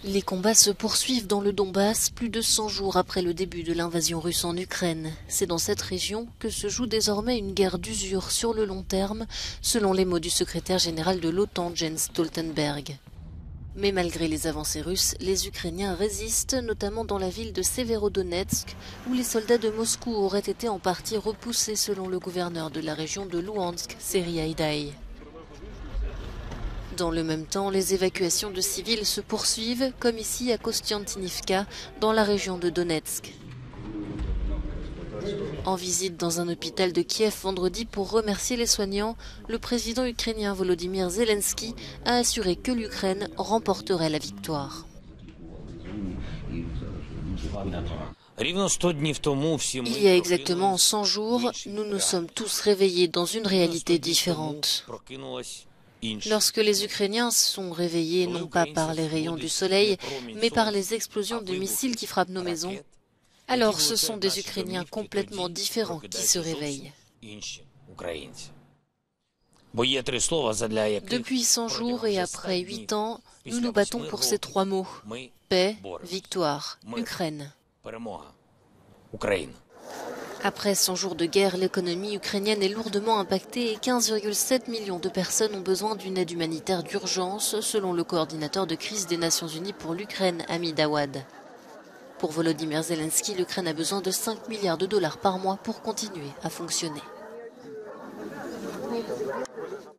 Les combats se poursuivent dans le Donbass plus de 100 jours après le début de l'invasion russe en Ukraine. C'est dans cette région que se joue désormais une guerre d'usure sur le long terme, selon les mots du secrétaire général de l'OTAN, Jens Stoltenberg. Mais malgré les avancées russes, les Ukrainiens résistent, notamment dans la ville de Severodonetsk, où les soldats de Moscou auraient été en partie repoussés selon le gouverneur de la région de Louhansk, Serhiy Haidai. Dans le même temps, les évacuations de civils se poursuivent, comme ici à Kostiantynivka, dans la région de Donetsk. En visite dans un hôpital de Kiev vendredi pour remercier les soignants, le président ukrainien Volodymyr Zelensky a assuré que l'Ukraine remporterait la victoire. Il y a exactement 100 jours, nous nous sommes tous réveillés dans une réalité différente. Lorsque les Ukrainiens sont réveillés non pas par les rayons du soleil, mais par les explosions de missiles qui frappent nos maisons, alors ce sont des Ukrainiens complètement différents qui se réveillent. Depuis 100 jours et après 8 ans, nous nous battons pour ces 3 mots. Paix, victoire, Ukraine. Après 100 jours de guerre, l'économie ukrainienne est lourdement impactée et 15,7 millions de personnes ont besoin d'une aide humanitaire d'urgence, selon le coordinateur de crise des Nations Unies pour l'Ukraine, Hamid Awad. Pour Volodymyr Zelensky, l'Ukraine a besoin de 5 milliards de dollars par mois pour continuer à fonctionner.